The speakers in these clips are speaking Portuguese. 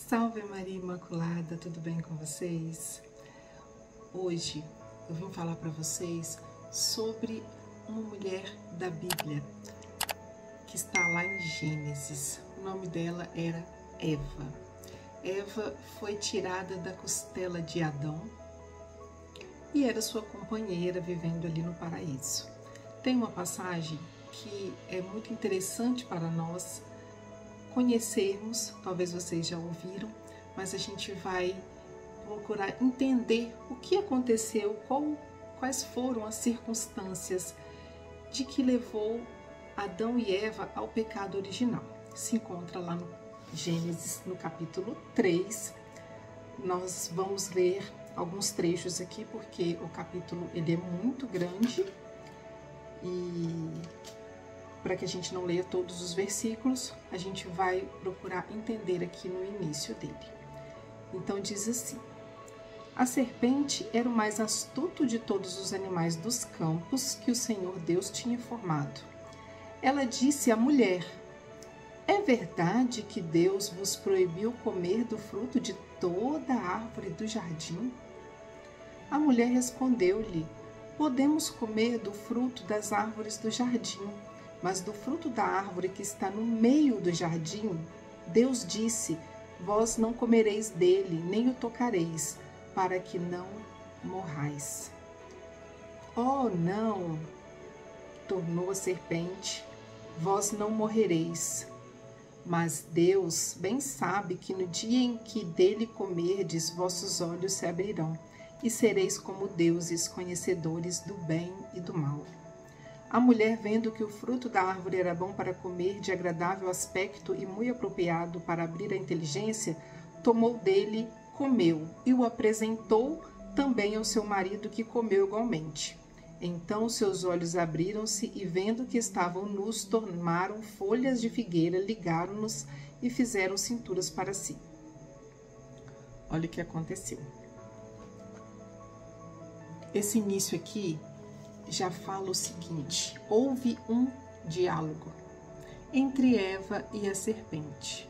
Salve Maria Imaculada, tudo bem com vocês? Hoje eu vim falar para vocês sobre uma mulher da Bíblia que está lá em Gênesis. O nome dela era Eva. Eva foi tirada da costela de Adão e era sua companheira vivendo ali no paraíso. Tem uma passagem que é muito interessante para nós conhecermos, talvez vocês já ouviram, mas a gente vai procurar entender o que aconteceu, quais foram as circunstâncias de que levou Adão e Eva ao pecado original. Se encontra lá no Gênesis, no capítulo 3. Nós vamos ler alguns trechos aqui, porque o capítulo ele é muito grande e para que a gente não leia todos os versículos, a gente vai procurar entender aqui no início dele. Então diz assim: a serpente era o mais astuto de todos os animais dos campos que o Senhor Deus tinha formado. Ela disse à mulher: é verdade que Deus vos proibiu comer do fruto de toda a árvore do jardim? A mulher respondeu-lhe: podemos comer do fruto das árvores do jardim, mas do fruto da árvore que está no meio do jardim, Deus disse: vós não comereis dele, nem o tocareis, para que não morrais. Oh, não, tornou a serpente, vós não morrereis. Mas Deus bem sabe que no dia em que dele comerdes, vossos olhos se abrirão, e sereis como deuses, conhecedores do bem e do mal. A mulher, vendo que o fruto da árvore era bom para comer, de agradável aspecto e muito apropriado para abrir a inteligência, tomou dele, comeu, e o apresentou também ao seu marido, que comeu igualmente. Então seus olhos abriram-se e, vendo que estavam nus, tomaram folhas de figueira, ligaram-nos e fizeram cinturas para si. Olha o que aconteceu. Esse início aqui já fala o seguinte: houve um diálogo entre Eva e a serpente.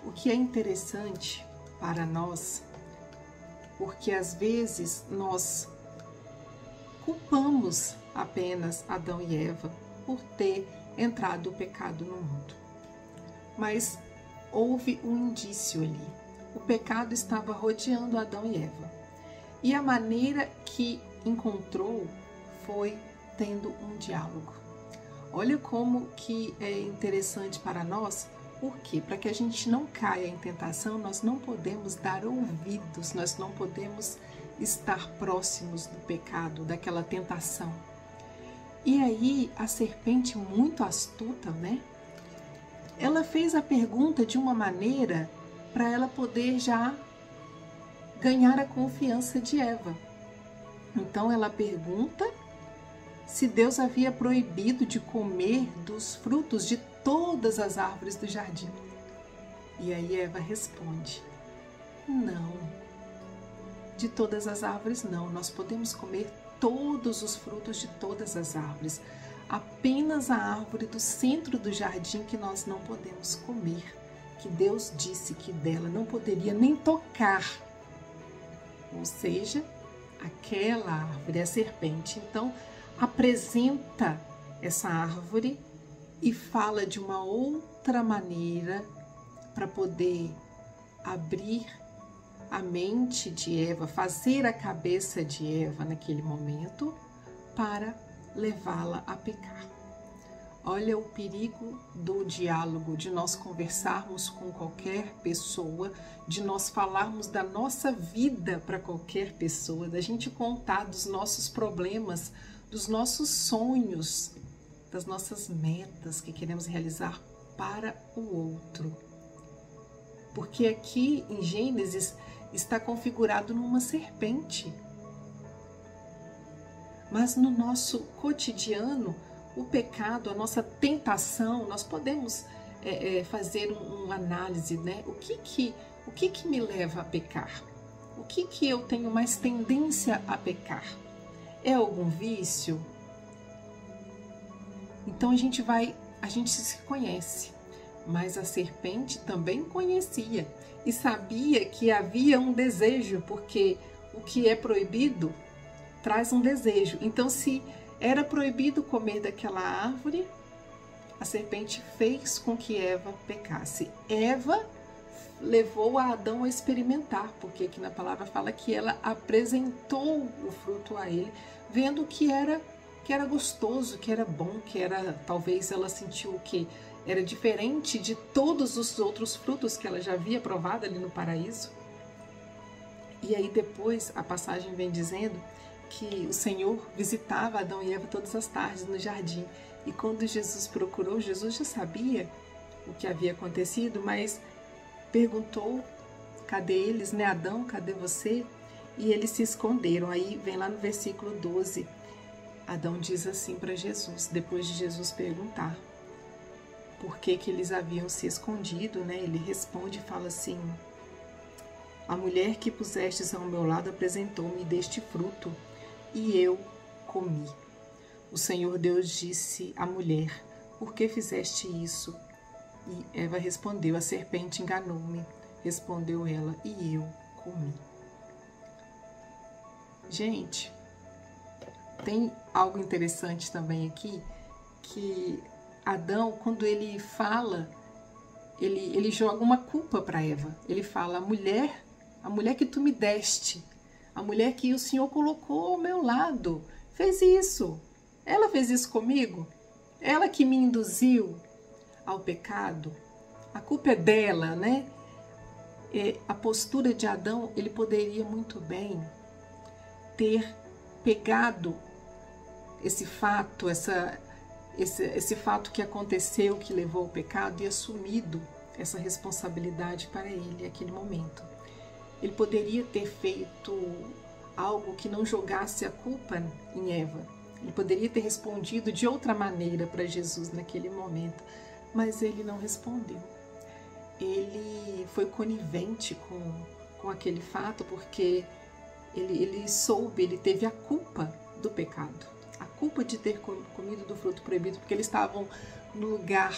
O que é interessante para nós, porque às vezes nós culpamos apenas Adão e Eva por ter entrado o pecado no mundo. Mas houve um indício ali. O pecado estava rodeando Adão e Eva. E a maneira que encontrou foi tendo um diálogo. Olha como que é interessante para nós, porque para que a gente não caia em tentação, nós não podemos dar ouvidos, nós não podemos estar próximos do pecado, daquela tentação. E aí a serpente, muito astuta, né? Ela fez a pergunta de uma maneira para ela poder já ganhar a confiança de Eva. Então ela pergunta se Deus havia proibido de comer dos frutos de todas as árvores do jardim. E aí Eva responde: não, de todas as árvores não, nós podemos comer todos os frutos de todas as árvores. Apenas a árvore do centro do jardim que nós não podemos comer, que Deus disse que dela não poderia nem tocar. Ou seja, aquela árvore, a serpente, então apresenta essa árvore e fala de uma outra maneira para poder abrir a mente de Eva, fazer a cabeça de Eva naquele momento para levá-la a pecar. Olha o perigo do diálogo, de nós conversarmos com qualquer pessoa, de nós falarmos da nossa vida para qualquer pessoa, da gente contar dos nossos problemas, dos nossos sonhos, das nossas metas que queremos realizar para o outro. Porque aqui em Gênesis está configurado numa serpente. Mas no nosso cotidiano, o pecado, a nossa tentação, nós podemos fazer uma análise, né? O que me leva a pecar? O que eu tenho mais tendência a pecar? É algum vício? Então a gente se conhece. Mas a serpente também conhecia e sabia que havia um desejo, porque o que é proibido traz um desejo. Então, se era proibido comer daquela árvore, a serpente fez com que Eva pecasse. Eva levou a Adão a experimentar, porque aqui na palavra fala que ela apresentou o fruto a ele, vendo que era gostoso, que era bom, que era, talvez ela sentiu que era diferente de todos os outros frutos que ela já havia provado ali no paraíso. E aí depois a passagem vem dizendo que o Senhor visitava Adão e Eva todas as tardes no jardim. E quando Jesus procurou, Jesus já sabia o que havia acontecido, mas perguntou, cadê eles, né? Adão, cadê você? E eles se esconderam. Aí vem lá no versículo 12, Adão diz assim para Jesus, depois de Jesus perguntar por que eles haviam se escondido, né? Ele responde e fala assim: a mulher que pusestes ao meu lado apresentou-me deste fruto e eu comi. O Senhor Deus disse à mulher: por que fizeste isso? E Eva respondeu: a serpente enganou-me. Respondeu ela: e eu comi. Gente, tem algo interessante também aqui, que Adão, quando ele fala, ele joga uma culpa para Eva. Ele fala: a mulher que tu me deste, a mulher que o Senhor colocou ao meu lado, fez isso. Ela fez isso comigo? Ela que me induziu ao pecado? A culpa é dela, né? A postura de Adão, ele poderia muito bem ter pegado esse fato, esse fato que aconteceu, que levou ao pecado, e assumido essa responsabilidade para ele naquele momento. Ele poderia ter feito algo que não jogasse a culpa em Eva. Ele poderia ter respondido de outra maneira para Jesus naquele momento, mas ele não respondeu. Ele foi conivente com aquele fato, porque ele soube, ele teve a culpa do pecado, a culpa de ter comido do fruto proibido, porque eles estavam no lugar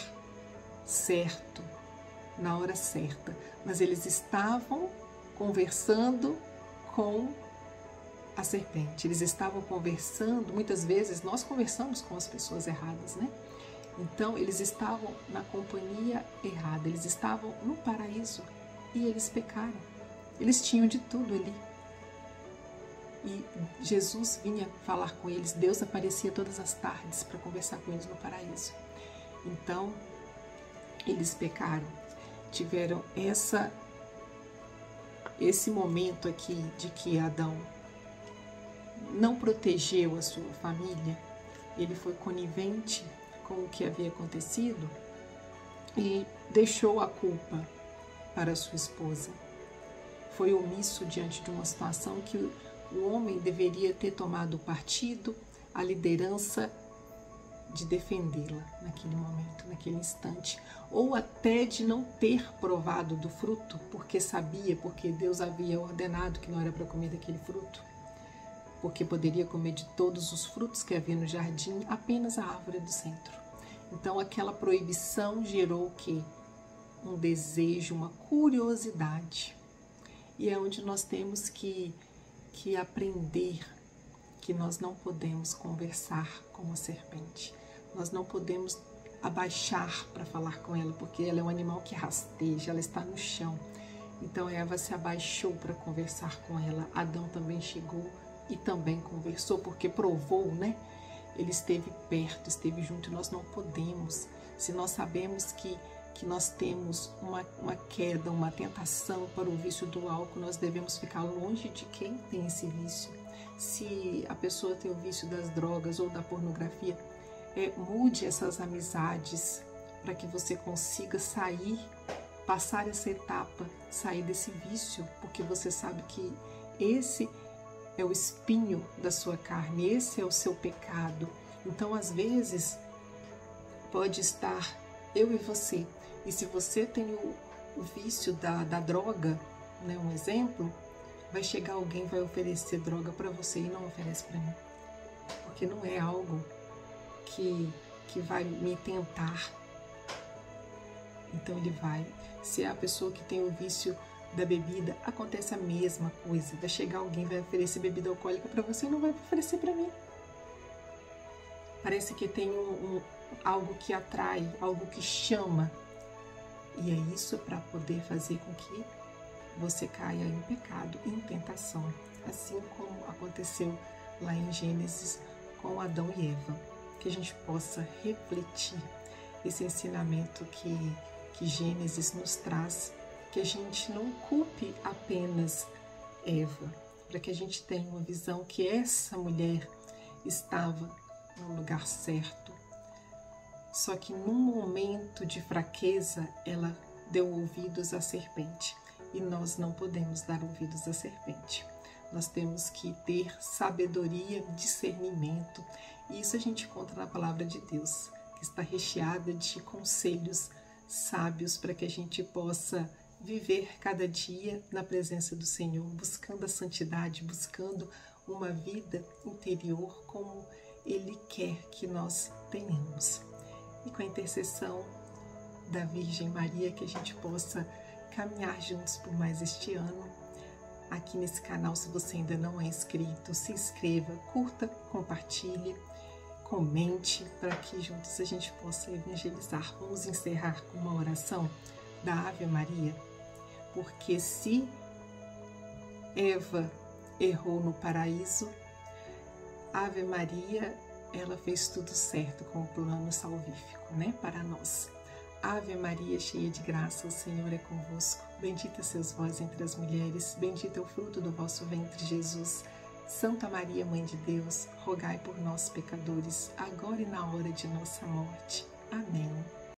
certo, na hora certa, mas eles estavam conversando com a serpente, eles estavam conversando, muitas vezes nós conversamos com as pessoas erradas, né? Então eles estavam na companhia errada, eles estavam no paraíso e eles pecaram, eles tinham de tudo ali. E Jesus vinha falar com eles, Deus aparecia todas as tardes para conversar com eles no paraíso. Então, eles pecaram, tiveram esse momento aqui de que Adão não protegeu a sua família, ele foi conivente com o que havia acontecido e deixou a culpa para sua esposa. Foi omisso diante de uma situação que o homem deveria ter tomado partido, a liderança de defendê-la naquele momento, naquele instante, ou até de não ter provado do fruto, porque sabia, porque Deus havia ordenado que não era para comer daquele fruto, porque poderia comer de todos os frutos que havia no jardim, apenas a árvore do centro. Então aquela proibição gerou o quê? Um desejo, uma curiosidade. E é onde nós temos que aprender que nós não podemos conversar com a serpente. Nós não podemos abaixar para falar com ela, porque ela é um animal que rasteja, ela está no chão. Então Eva se abaixou para conversar com ela. Adão também chegou e também conversou, porque provou, né? Ele esteve perto, esteve junto, e nós não podemos. Se nós sabemos que nós temos uma queda, uma tentação para o vício do álcool, nós devemos ficar longe de quem tem esse vício. Se a pessoa tem o vício das drogas ou da pornografia, mude essas amizades para que você consiga sair, passar essa etapa, sair desse vício, porque você sabe que esse é o espinho da sua carne, esse é o seu pecado. Então, às vezes, pode estar eu e você. E se você tem o vício da droga, né, um exemplo, vai chegar alguém, vai oferecer droga para você e não oferece para mim. Porque não é algo que vai me tentar. então ele vai. Se é a pessoa que tem o vício da bebida, acontece a mesma coisa. Vai chegar alguém, vai oferecer bebida alcoólica para você e não vai oferecer para mim. Parece que tem algo que atrai, algo que chama. E é isso para poder fazer com que você caia em pecado, em tentação. Assim como aconteceu lá em Gênesis com Adão e Eva. Que a gente possa refletir esse ensinamento que Gênesis nos traz, que a gente não culpe apenas Eva, para que a gente tenha uma visão que essa mulher estava no lugar certo, só que num momento de fraqueza ela deu ouvidos à serpente, e nós não podemos dar ouvidos à serpente. Nós temos que ter sabedoria, discernimento, e isso a gente encontra na palavra de Deus, que está recheada de conselhos sábios para que a gente possa viver cada dia na presença do Senhor, buscando a santidade, buscando uma vida interior como Ele quer que nós tenhamos. E com a intercessão da Virgem Maria, que a gente possa caminhar juntos por mais este ano. Aqui nesse canal, se você ainda não é inscrito, se inscreva, curta, compartilhe, comente, para que juntos a gente possa evangelizar. Vamos encerrar com uma oração da Ave Maria, porque se Eva errou no paraíso, Ave Maria, ela fez tudo certo com o plano salvífico, né, para nós. Ave Maria, cheia de graça, o Senhor é convosco. Bendita sois vós entre as mulheres, bendito é o fruto do vosso ventre, Jesus. Santa Maria, Mãe de Deus, rogai por nós, pecadores, agora e na hora de nossa morte. Amém.